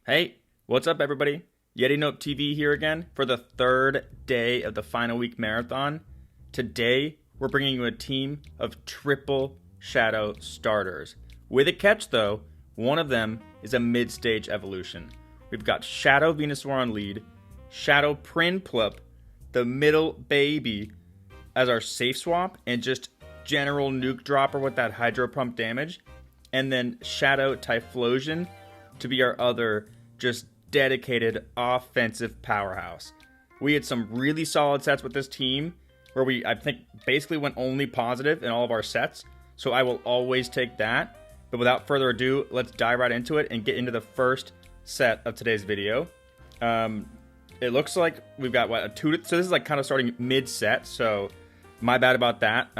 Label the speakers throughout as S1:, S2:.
S1: Hey, what's up, everybody? YetiNope TV here again for the third day of the final week marathon. Today, we're bringing you a team of triple Shadow starters. With a catch, though, one of them is a mid-stage evolution. We've got Shadow Venusaur on lead, Shadow PRINPLUP, the middle baby, as our safe swap, and just general nuke dropper with that hydro pump damage, and then Shadow Typhlosion to be our other just dedicated offensive powerhouse. We had some really solid sets with this team where we, I think, basically went only positive in all of our sets, so I will always take that. But without further ado, let's dive right into it and get into the first set of today's video. It looks like we've got what, a 2 to, so this is like kind of starting mid-set, so my bad about that.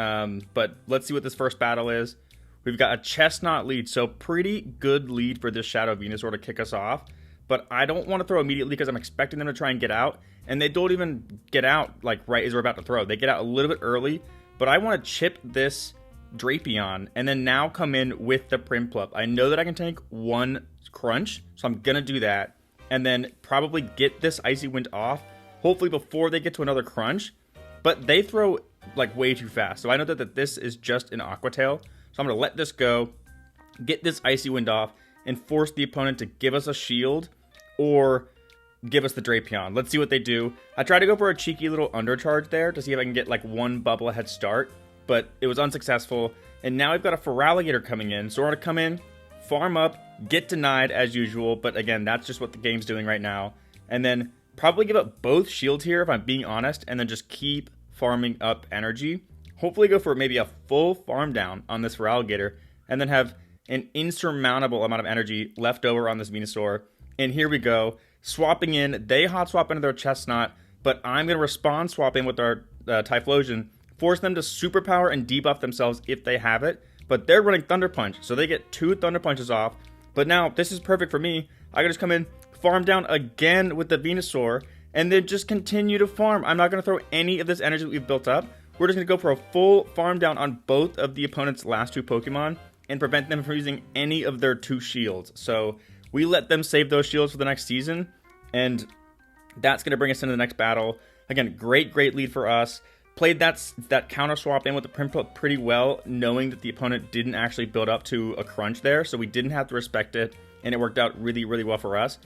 S1: But let's see what this first battle is. We've got a Chestnut lead, so pretty good lead for this Shadow Venusaur to kick us off. But I don't want to throw immediately because I'm expecting them to try and get out. And they don't even get out like right as we're about to throw. They get out a little bit early. But I want to chip this Drapion and then now come in with the PRINPLUP. I know that I can tank one crunch, so I'm going to do that. And then probably get this Icy Wind off, hopefully before they get to another crunch. But they throw like way too fast. So I know that this is just an Aqua Tail. So I'm going to let this go, get this Icy Wind off, and force the opponent to give us a shield or give us the Drapion. Let's see what they do. I tried to go for a cheeky little undercharge there to see if I can get like one bubble head start, but it was unsuccessful. And now I've got a Feraligatr coming in, so we're going to come in, farm up, get denied as usual, but again, that's just what the game's doing right now. And then probably give up both shields here if I'm being honest, and then just keep farming up energy. Hopefully go for maybe a full farm down on this Feraligatr, and then have an insurmountable amount of energy left over on this Venusaur. And here we go, swapping in. They hot swap into their Chestnut, but I'm going to respond swapping with our Typhlosion, force them to superpower and debuff themselves if they have it. But they're running Thunder Punch, so they get 2 Thunder Punches off. But now, this is perfect for me. I can just come in, farm down again with the Venusaur, and then just continue to farm. I'm not going to throw any of this energy that we've built up. We're just going to go for a full farm down on both of the opponent's last 2 Pokemon and prevent them from using any of their 2 shields. So we let them save those shields for the next season, and that's going to bring us into the next battle. Again, great lead for us. Played that counter swap in with the PRINPLUP pretty well, knowing that the opponent didn't actually build up to a crunch there, so we didn't have to respect it, and it worked out really well for us.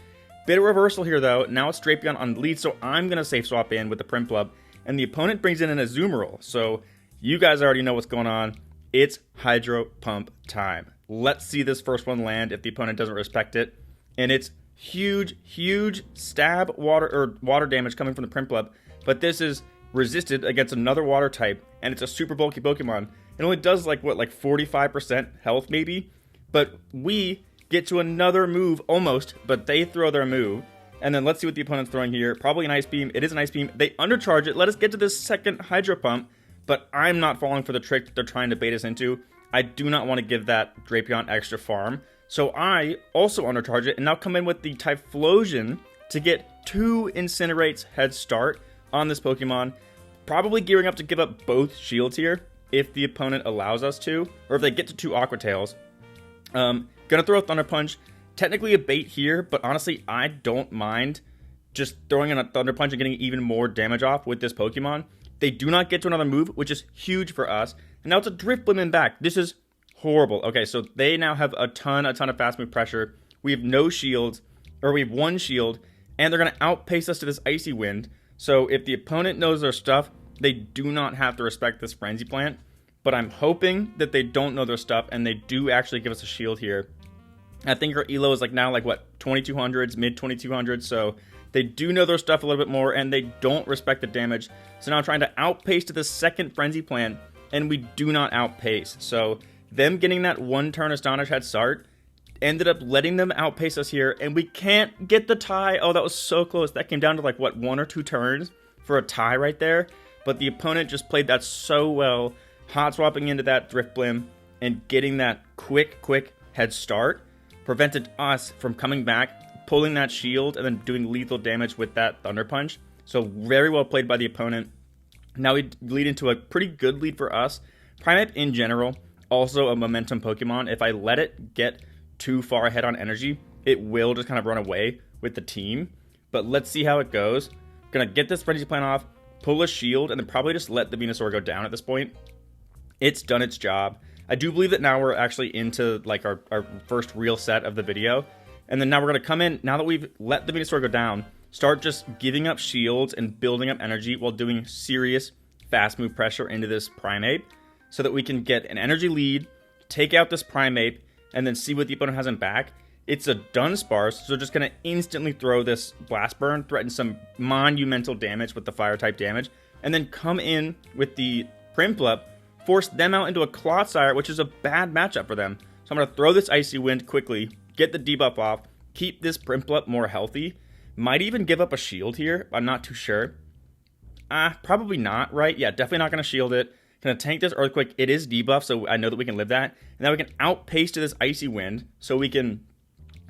S1: Bit of reversal here, though. Now it's Drapion on lead, so I'm going to safe swap in with the PRINPLUP, and the opponent brings in an Azumarill. So you guys already know what's going on. It's Hydro Pump time. Let's see this first one land if the opponent doesn't respect it. And it's huge stab water damage coming from the PRINPLUP, but this is resisted against another water type, and it's a super bulky Pokemon. It only does like 45% health maybe, but we get to another move almost, but they throw their move. And then let's see what the opponent's throwing here. Probably an Ice Beam. It is an Ice Beam. They undercharge it. Let us get to this second Hydro Pump, but I'm not falling for the trick that they're trying to bait us into. I do not want to give that Drapion extra farm. So I also undercharge it and now come in with the Typhlosion to get 2 Incinerates head start on this Pokemon. Probably gearing up to give up both shields here if the opponent allows us to, or if they get to 2 Aqua Tails. Gonna throw a Thunder Punch. Technically a bait here, but honestly, I don't mind just throwing in a Thunder Punch and getting even more damage off with this Pokemon. They do not get to another move, which is huge for us. And now it's a Drifblim in back. This is horrible. Okay, so they now have a ton of fast move pressure. We have no shields, or we have 1 shield, and they're going to outpace us to this Icy Wind. So if the opponent knows their stuff, they do not have to respect this Frenzy Plant. But I'm hoping that they don't know their stuff, and they do actually give us a shield here. I think our elo is now what, 2200s, mid 2200s, so they do know their stuff a little bit more, and they don't respect the damage. So now I'm trying to outpace to the second Frenzy Plant, and we do not outpace. So them getting that 1 turn Astonish head start ended up letting them outpace us here, and we can't get the tie. Oh, that was so close. That came down to what, 1 or 2 turns for a tie right there, but the opponent just played that so well, hot swapping into that Drifblim and getting that quick head start. Prevented us from coming back, pulling that shield, and then doing lethal damage with that Thunder Punch. So very well played by the opponent. Now we lead into a pretty good lead for us. Primeape in general, also a momentum Pokemon. If I let it get too far ahead on energy, it will just kind of run away with the team. But let's see how it goes. Gonna get this Frenzy Plant off, pull a shield, and then probably just let the Venusaur go down at this point. It's done its job. I do believe that now we're actually into like our first real set of the video. And then now we're gonna come in, now that we've let the Venusaur go down, start just giving up shields and building up energy while doing serious fast move pressure into this Primeape so that we can get an energy lead, take out this Primeape, and then see what the opponent has in back. It's a Dunsparce, so just gonna instantly throw this Blast Burn, threaten some monumental damage with the fire type damage, and then come in with the PRINPLUP, force them out into a Clodsire, which is a bad matchup for them. So I'm gonna throw this Icy Wind quickly, get the debuff off, keep this PRINPLUP more healthy. Might even give up a shield here, I'm not too sure. Probably not, right? Yeah, definitely not gonna shield it. Gonna tank this Earthquake, it is debuff, so I know that we can live that. And now we can outpace to this Icy Wind, so we can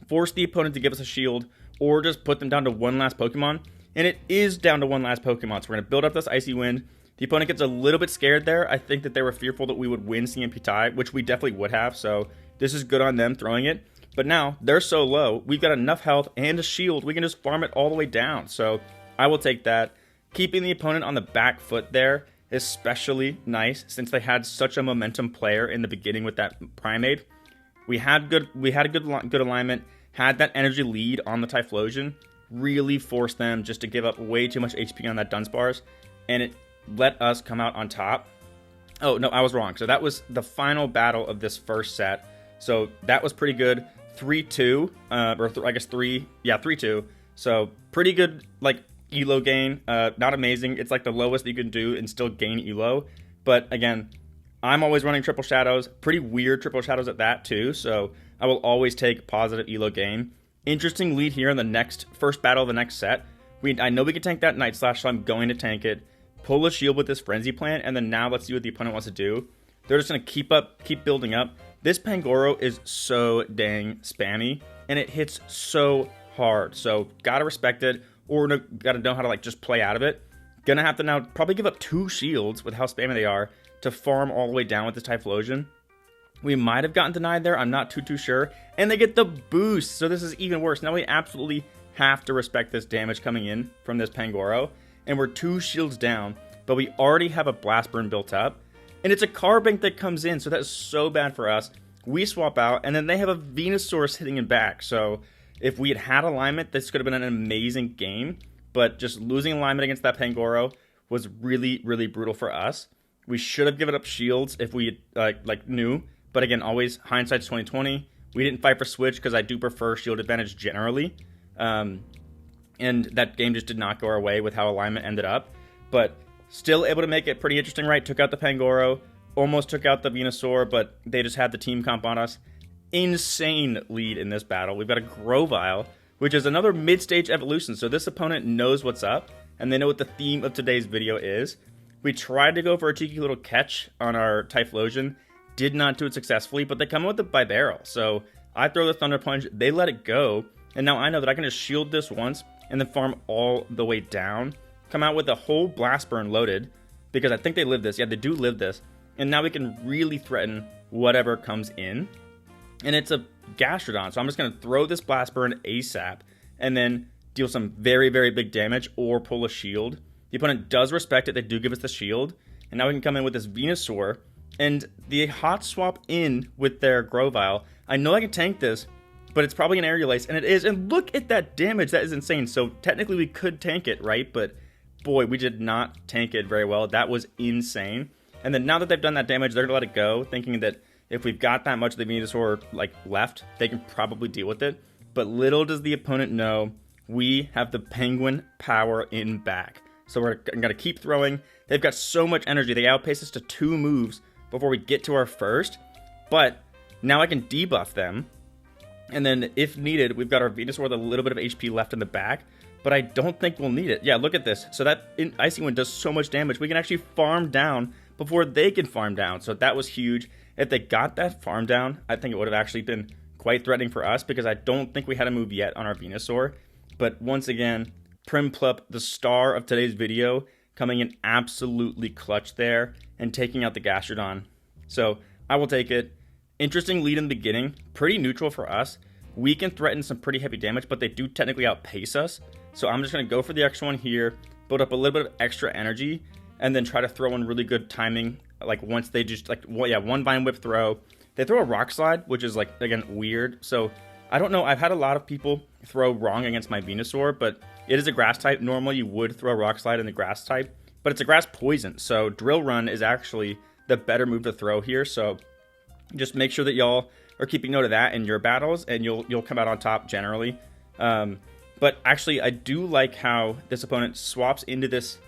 S1: force the opponent to give us a shield, or just put them down to one last Pokemon. And it is down to one last Pokemon, so we're going to build up this Icy Wind. The opponent gets a little bit scared there. I think that they were fearful that we would win CMP tie, which we definitely would have, so this is good on them throwing it. But now, they're so low, we've got enough health and a shield, we can just farm it all the way down. So, I will take that. Keeping the opponent on the back foot there, especially nice, since they had such a momentum player in the beginning with that Primeape. We had a good alignment, had that energy lead on the Typhlosion, really forced them just to give up way too much HP on that Dunsparce, and it let us come out on top. Oh, no, I was wrong. So that was the final battle of this first set. So that was pretty good. 3-2, I guess 3-2. So pretty good, like, elo gain. Not amazing. It's like the lowest that you can do and still gain elo. But again, I'm always running triple shadows. Pretty weird triple shadows at that too. So I will always take positive elo gain. Interesting lead here in the first battle of the next set. I know we can tank that Night Slash, so I'm going to tank it. Pull a shield with this Frenzy Plant, and then now let's see what the opponent wants to do. They're just going to keep building up. This Pangoro is so dang spammy, and it hits so hard. So gotta respect it, or gotta know how to like just play out of it. Gonna have to now probably give up 2 shields with how spammy they are to farm all the way down with this Typhlosion. We might have gotten denied there, I'm not too sure. And they get the boost, so this is even worse. Now we absolutely have to respect this damage coming in from this Pangoro. And we're 2 shields down, but we already have a Blast Burn built up. And it's a Carbink that comes in, so that is so bad for us. We swap out, and then they have a Venusaur hitting in back. So if we had alignment, this could have been an amazing game. But just losing alignment against that Pangoro was really, really brutal for us. We should have given up shields if we knew. But again, always hindsight's 20/20. We didn't fight for switch because I do prefer shield advantage generally. And that game just did not go our way with how alignment ended up. But still able to make it pretty interesting, right? Took out the Pangoro, almost took out the Venusaur, but they just had the team comp on us. Insane lead in this battle. We've got a Grovyle, which is another mid-stage evolution. So this opponent knows what's up, and they know what the theme of today's video is. We tried to go for a cheeky little catch on our Typhlosion. Did not do it successfully, but they come with the Bibarel. So I throw the Thunder Punch, they let it go, and now I know that I can just shield this once and then farm all the way down. Come out with a whole Blast Burn loaded, because I think they live this. Yeah, they do live this. And now we can really threaten whatever comes in. And it's a Gastrodon, so I'm just going to throw this Blast Burn ASAP, and then deal some very, very big damage, or pull a shield. The opponent does respect it, they do give us the shield. And now we can come in with this Venusaur, and the hot swap in with their Grovyle. I know I can tank this, but it's probably an Aerial Ace, and it is. And look at that damage, that is insane. So technically we could tank it, right? But boy, we did not tank it very well. That was insane. And then now that they've done that damage, they're gonna let it go, thinking that if we've got that much of the Venusaur left, they can probably deal with it. But little does the opponent know, we have the Penguin power in back. So we're gonna keep throwing. They've got so much energy. They outpace us to 2 moves before we get to our first. But now I can debuff them. And then if needed, we've got our Venusaur with a little bit of HP left in the back. But I don't think we'll need it. Yeah, look at this. So that Icy Wind does so much damage. We can actually farm down before they can farm down. So that was huge. If they got that farm down, I think it would have actually been quite threatening for us, because I don't think we had a move yet on our Venusaur. But once again, PRINPLUP, the star of today's video, coming in absolutely clutch there and taking out the Gastrodon. So I will take it. Interesting lead in the beginning. Pretty neutral for us. we can threaten some pretty heavy damage, but they do technically outpace us. So I'm just going to go for the extra one here, build up a little bit of extra energy, and then try to throw in really good timing. Like once they just like, well, yeah, one Vine Whip throw. They throw a Rock Slide, which is like, again, weird. So I don't know. I've had a lot of people throw wrong against my Venusaur, but it is a grass type. Normally you would throw a Rock Slide in the grass type, but it's a grass poison. So Drill Run is actually the better move to throw here. So just make sure that y'all are keeping note of that in your battles, and you'll come out on top generally. But actually, I do like how this opponent swaps into this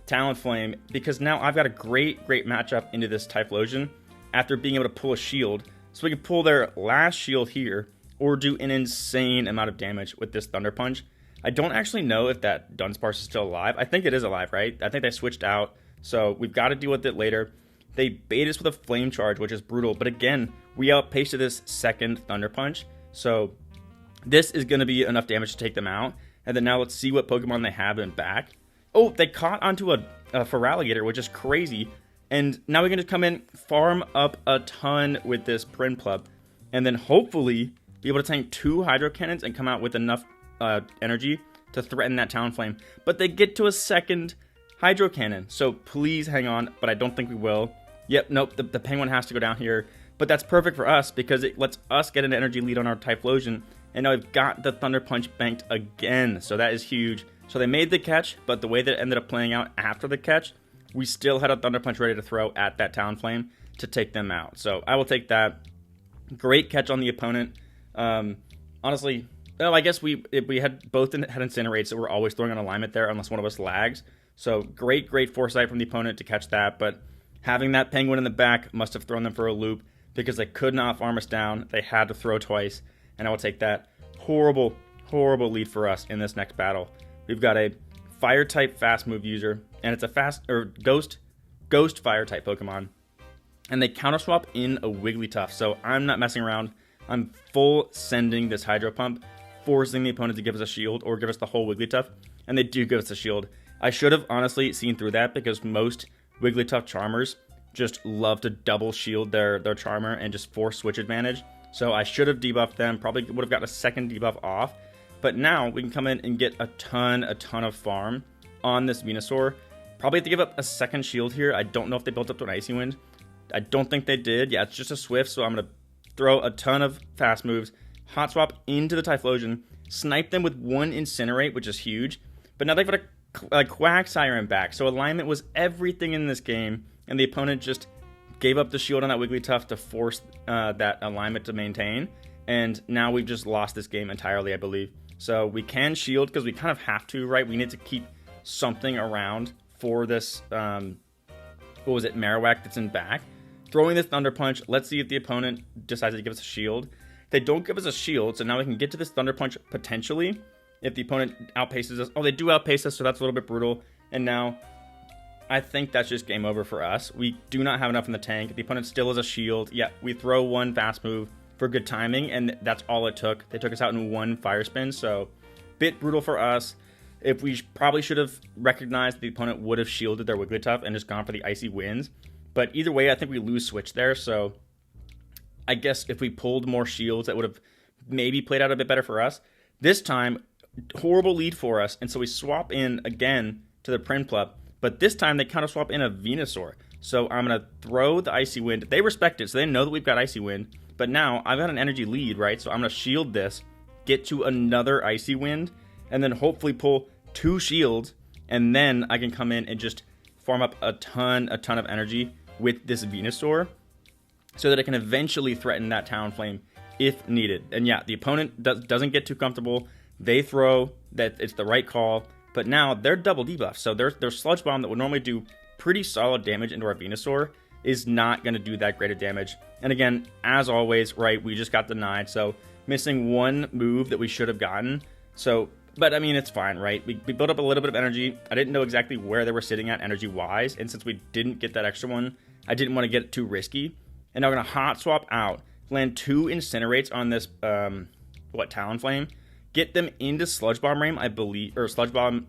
S1: Talonflame, because now I've got a great matchup into this Typhlosion after being able to pull a shield. So we can pull their last shield here, or do an insane amount of damage with this Thunder Punch. I don't actually know if that Dunsparce is still alive. I think it is alive, right? I think they switched out, so we've got to deal with it later. They bait us with a Flame Charge, which is brutal, but again, we outpaced this second Thunder Punch, so this is going to be enough damage to take them out. And then now let's see what Pokemon they have in back. Oh, they caught onto a Feraligatr, which is crazy. And now we can just come in, farm up a ton with this PRINPLUP, and then hopefully be able to tank 2 Hydro Cannons and come out with enough energy to threaten that Talonflame. But they get to a second Hydro Cannon, so please hang on, but I don't think we will. Yep, nope, the Penguin has to go down here. But that's perfect for us because it lets us get an energy lead on our Typhlosion. And now we've got the Thunder Punch banked again, so that is huge. So they made the catch, but the way that it ended up playing out after the catch, we still had a Thunder Punch ready to throw at that Talonflame to take them out. So I will take that. Great catch on the opponent. Honestly, well, I guess if we had both had Incinerate, so we're always throwing on alignment there unless one of us lags. So great foresight from the opponent to catch that. But having that Penguin in the back must have thrown them for a loop because they could not farm us down. They had to throw twice, and I will take that. Horrible lead for us in this next battle. We've got a Fire type fast move user, and it's a ghost Fire type Pokemon, and they counter swap in a Wigglytuff. So I'm not messing around. I'm full sending this Hydro Pump, forcing the opponent to give us a shield or give us the whole Wigglytuff, and they do give us a shield. I should have honestly seen through that because most Wigglytuff Charmers just love to double shield their Charmer and just force switch advantage. So I should have debuffed them, probably would have gotten a second debuff off. But now we can come in and get a ton of farm on this Venusaur. Probably have to give up a second shield here. I don't know if they built up to an Icy Wind. I don't think they did. Yeah, it's just a Swift, so I'm going to throw a ton of fast moves, Hot Swap into the Typhlosion, snipe them with 1 Incinerate, which is huge. But now they've got a Quagsire in back, so alignment was everything in this game, and the opponent just gave up the shield on that Wigglytuff to force that alignment to maintain, and now we've just lost this game entirely, I believe. So we can shield because we kind of have to, right? We need to keep something around for this, Marowak that's in back. Throwing this Thunder Punch, let's see if the opponent decides to give us a shield. They don't give us a shield, so now we can get to this Thunder Punch potentially if the opponent outpaces us. Oh, they do outpace us, so that's a little bit brutal. And now I think that's just game over for us. We do not have enough in the tank. The opponent still has a shield. Yeah, we throw 1 fast move for good timing, and that's all it took. They took us out in 1 Fire Spin, so bit brutal for us. If we probably should have recognized the opponent would have shielded their Wigglytuff and just gone for the Icy Winds. But either way, I think we lose switch there, so I guess if we pulled more shields, that would have maybe played out a bit better for us. This time, horrible lead for us, and so we swap in again to the PRINPLUP, but this time they counter swap in a Venusaur. So I'm going to throw the Icy Wind. They respect it, so they know that we've got Icy Wind. But now I've got an energy lead, right? So I'm going to shield this, get to another Icy Wind, and then hopefully pull 2 shields, and then I can come in and just farm up a ton of energy with this Venusaur so that it can eventually threaten that Talonflame if needed. And yeah, the opponent doesn't get too comfortable. They throw that it's the right call, but now they're double debuffed. So their Sludge Bomb that would normally do pretty solid damage into our Venusaur is not going to do that great of damage. And again, as always, right, we just got denied, so missing 1 move that we should have gotten. So, but I mean, it's fine, right? We built up a little bit of energy. I didn't know exactly where they were sitting at energy-wise, and since we didn't get that extra one, I didn't want to get it too risky. And now we're going to Hot Swap out, land 2 Incinerates on this, Talonflame, get them into Sludge Bomb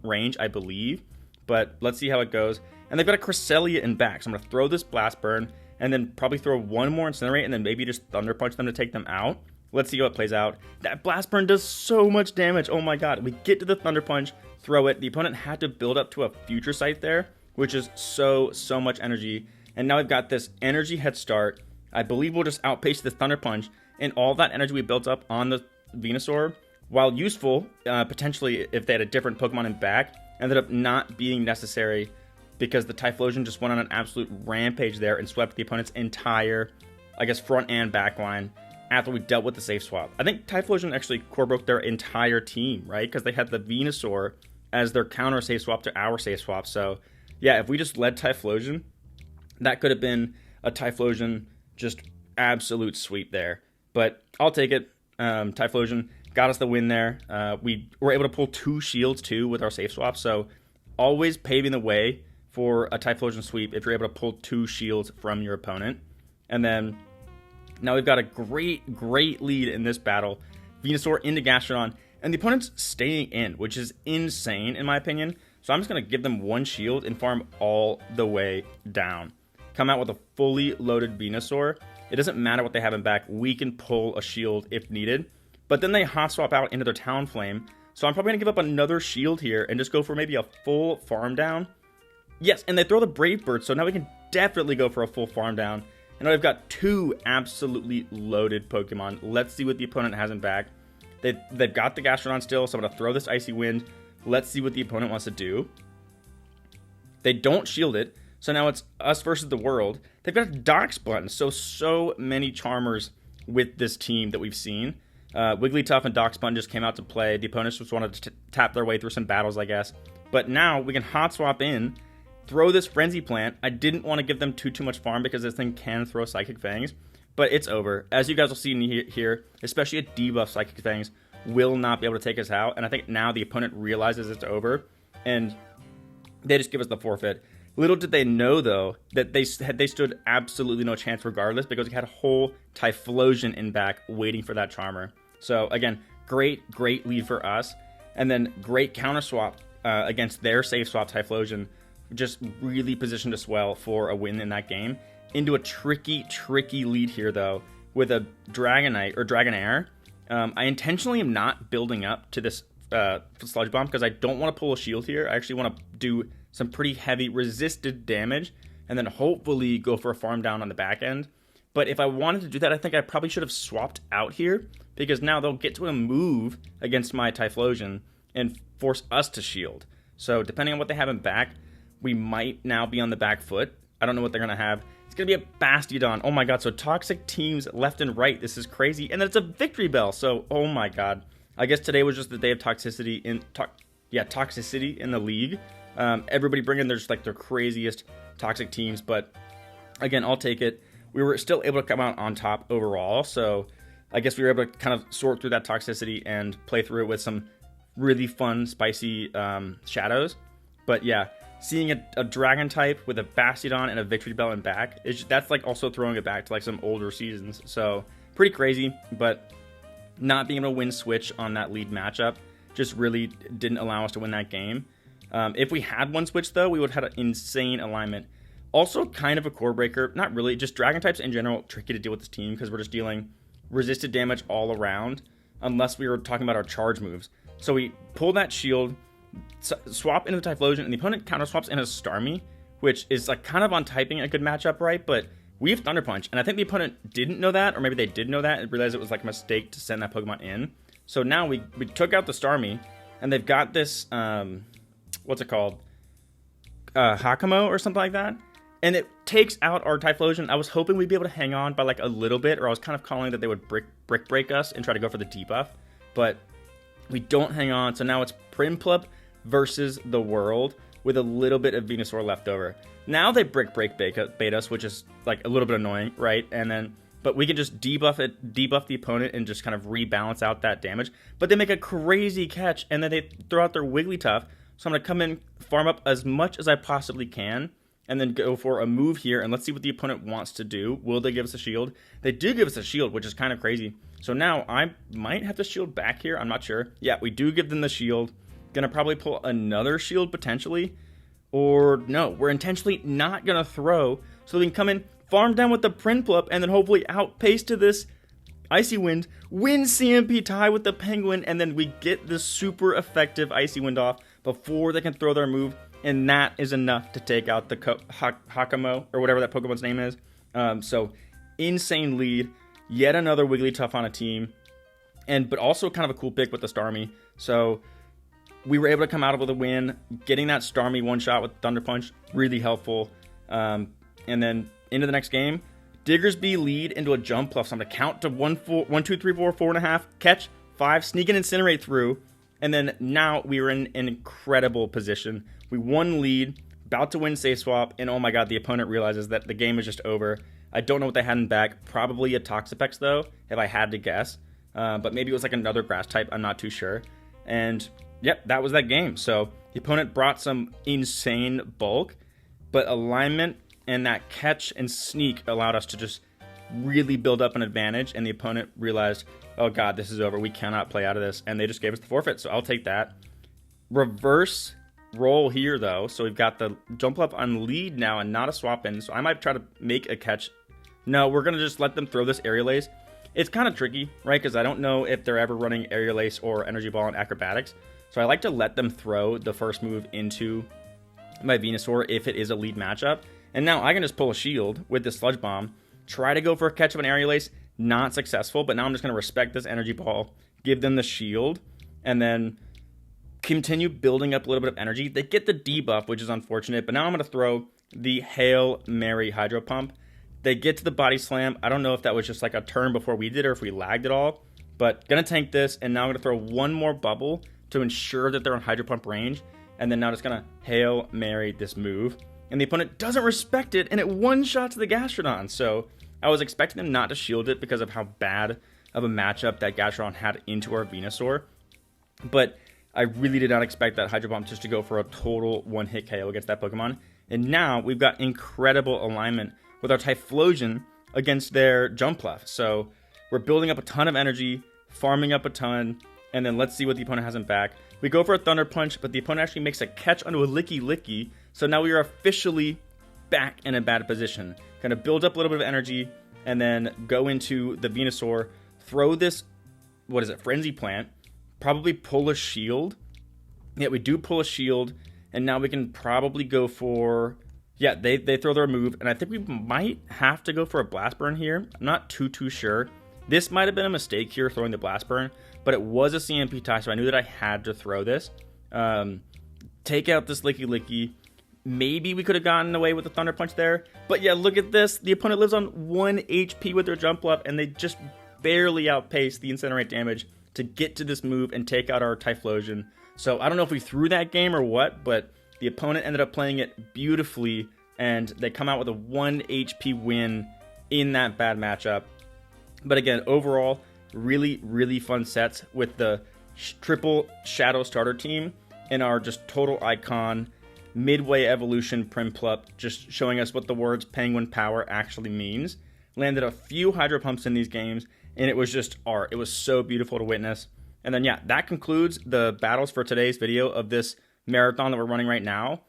S1: range, I believe, but let's see how it goes. And they've got a Cresselia in back, so I'm going to throw this Blast Burn, and then probably throw 1 more Incinerate, and then maybe just Thunder Punch them to take them out. Let's see how it plays out. That Blast Burn does so much damage. Oh my god. We get to the Thunder Punch, throw it. The opponent had to build up to a Future Sight there, which is so much energy. And now we've got this energy head start. I believe we'll just outpace the Thunder Punch, and all that energy we built up on the Venusaur, while useful, potentially if they had a different Pokemon in back, ended up not being necessary because the Typhlosion just went on an absolute rampage there and swept the opponent's entire, I guess, front and back line after we dealt with the safe swap. I think Typhlosion actually core broke their entire team, right? Because they had the Venusaur as their counter safe swap to our safe swap. So, yeah, if we just led Typhlosion, that could have been a Typhlosion just absolute sweep there. But I'll take it. Typhlosion got us the win there. We were able to pull 2 shields too with our safe swap. So always paving the way for a Typhlosion sweep if you're able to pull 2 shields from your opponent. And then now we've got a great lead in this battle. Venusaur into Gastrodon, and the opponent's staying in, which is insane in my opinion. So I'm just going to give them 1 shield and farm all the way down. Come out with a fully loaded Venusaur. It doesn't matter what they have in back. We can pull a shield if needed. But then they hot swap out into their Talonflame. So I'm probably going to give up another shield here and just go for maybe a full farm down. Yes, and they throw the Brave Bird, so now we can definitely go for a full farm down. And now we've got 2 absolutely loaded Pokemon. Let's see what the opponent has in back. They've got the Gastrodon still, so I'm going to throw this Icy Wind. Let's see what the opponent wants to do. They don't shield it, so now it's us versus the world. They've got a Dox button, so many Charmers with this team that we've seen. Wigglytuff and Dox button just came out to play. The opponents just wanted to tap their way through some battles, I guess. But now we can hot swap in, throw this Frenzy Plant. I didn't want to give them too much farm because this thing can throw Psychic Fangs, but it's over. As you guys will see here, especially a debuff Psychic Fangs will not be able to take us out, and I think now the opponent realizes it's over, and they just give us the forfeit. Little did they know, though, that they stood absolutely no chance regardless because we had a whole Typhlosion in back waiting for that Charmer. So, again, great lead for us, and then great counter swap against their safe swap Typhlosion. Just really positioned us well for a win in that game. Into a tricky lead here, though, with a Dragonite, or Dragonair. I intentionally am not building up to this Sludge Bomb because I don't want to pull a shield here. I actually want to do some pretty heavy resisted damage and then hopefully go for a farm down on the back end. But if I wanted to do that, I think I probably should have swapped out here because now they'll get to a move against my Typhlosion and force us to shield. So depending on what they have in back, we might now be on the back foot. I don't know what they're going to have. It's going to be a Bastiodon. Oh my god, so toxic teams left and right. This is crazy. And then it's a Victory Bell. So, oh my god. I guess today was just the day of toxicity toxicity in the league. Everybody bringing their craziest toxic teams. But again, I'll take it. We were still able to come out on top overall. So I guess we were able to kind of sort through that toxicity and play through it with some really fun, spicy shadows. But yeah, seeing a dragon type with a Bastiodon and a Victory Bell in back, that's like also throwing it back to like some older seasons. So pretty crazy, but not being able to win switch on that lead matchup just really didn't allow us to win that game. If we had one switch though, we would have had an insane alignment. Also kind of a core breaker, not really, just dragon types in general, tricky to deal with this team because we're just dealing resisted damage all around unless we were talking about our charge moves. So we pull that shield, swap into the Typhlosion, and the opponent counter swaps in a Starmie, which is like kind of on typing a good matchup, right? But we have Thunder Punch, and I think the opponent didn't know that, or maybe they did know that and realized it was like a mistake to send that Pokemon in. So now we took out the Starmie, and they've got this, what's it called? Hakamo or something like that. And it takes out our Typhlosion. I was hoping we'd be able to hang on by like a little bit, or I was kind of calling that they would brick break us and try to go for the debuff. But we don't hang on, so now it's PRINPLUP versus the world with a little bit of Venusaur left over. Now they brick break bait us, which is like a little bit annoying, right? And then, but we can just debuff the opponent and just kind of rebalance out that damage. But they make a crazy catch, and then they throw out their Wigglytuff. So I'm going to come in, farm up as much as I possibly can, and then go for a move here, and let's see what the opponent wants to do. Will they give us a shield? They do give us a shield, which is kind of crazy. So now I might have to shield back here. I'm not sure. Yeah, we do give them the shield. Gonna probably pull another shield potentially. Or no, we're intentionally not gonna throw, so we can come in, farm down with the PRINPLUP, and then hopefully outpace to this Icy Wind, wins CMP tie with the Penguin, and then we get the super effective Icy Wind off before they can throw their move, and that is enough to take out the Hakamo, or whatever that Pokemon's name is. So, insane lead, yet another Wigglytuff on a team, but also kind of a cool pick with the Starmie. So, we were able to come out with a win, getting that Starmie one-shot with Thunder Punch, really helpful. And then into the next game, Diggersby lead into a Jumpluff. So I'm going to count to 1, 2, 3, 4, 4.5, catch, 5, sneak and Incinerate through. And then now we were in an incredible position. We won lead, about to win Safe Swap, and oh my god, the opponent realizes that the game is just over. I don't know what they had in back. Probably a Toxapex though, if I had to guess. But maybe it was like another grass type, I'm not too sure. And yep, that was that game. So the opponent brought some insane bulk, but alignment and that catch and sneak allowed us to just really build up an advantage, and the opponent realized, oh god, this is over, we cannot play out of this, and they just gave us the forfeit, so I'll take that. Reverse roll here though, so we've got the Jumpluff on lead now and not a swap in, so I might try to make a catch. No, we're gonna just let them throw this Aerial Ace. It's kind of tricky, right, because I don't know if they're ever running Aerial Ace or Energy Ball in Acrobatics, so I like to let them throw the first move into my Venusaur if it is a lead matchup. And now I can just pull a shield with this Sludge Bomb, try to go for a catch of an Aerial Ace, not successful, but now I'm just going to respect this Energy Ball, give them the shield, and then continue building up a little bit of energy. They get the debuff, which is unfortunate, but now I'm going to throw the Hail Mary Hydro Pump. They get to the Body Slam. I don't know if that was just like a turn before we did or if we lagged at all, but going to tank this, and now I'm going to throw one more bubble to ensure that they're in Hydro Pump range, and then now just going to Hail Mary this move. And the opponent doesn't respect it, and it one-shots the Gastrodon. So I was expecting them not to shield it because of how bad of a matchup that Gastrodon had into our Venusaur. But I really did not expect that Hydro Bomb just to go for a total one-hit KO against that Pokemon. And now we've got incredible alignment with our Typhlosion against their Jumpluff. So we're building up a ton of energy, farming up a ton, and then let's see what the opponent has in back. We go for a Thunder Punch, but the opponent actually makes a catch onto a Licky Licky, so now we are officially back in a bad position. Kind of build up a little bit of energy, and then go into the Venusaur, throw this, what is it, Frenzy Plant, probably pull a shield. Yeah, we do pull a shield, and now we can probably go for, yeah, they throw their move, and I think we might have to go for a Blast Burn here. I'm not too sure. This might have been a mistake here, throwing the Blast Burn, but it was a CMP tie, so I knew that I had to throw this. Take out this Licky Licky. Maybe we could have gotten away with the Thunder Punch there, but yeah, look at this. The opponent lives on 1 HP with their Jumpluff, and they just barely outpace the Incinerate damage to get to this move and take out our Typhlosion. So I don't know if we threw that game or what, but the opponent ended up playing it beautifully, and they come out with a 1 HP win in that bad matchup. But again, overall, really, really fun sets with the triple Shadow starter team and our just total icon Midway Evolution PRINPLUP, just showing us what the words Penguin Power actually means. Landed a few Hydro Pumps in these games, and it was just art. It was so beautiful to witness. And then, yeah, that concludes the battles for today's video of this marathon that we're running right now.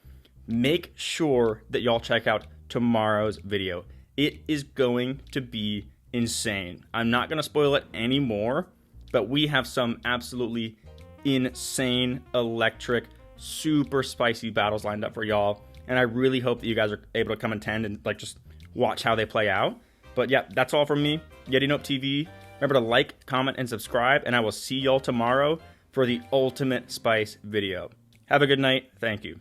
S1: Make sure that y'all check out tomorrow's video. It is going to be insane. I'm not going to spoil it anymore, but we have some absolutely insane, electric, super spicy battles lined up for y'all, and I really hope that you guys are able to come attend and like just watch how they play out. But yeah, that's all from me, YetiNopeTV. Remember to like, comment, and subscribe, and I will see y'all tomorrow for the ultimate spice video. Have a good night. Thank you.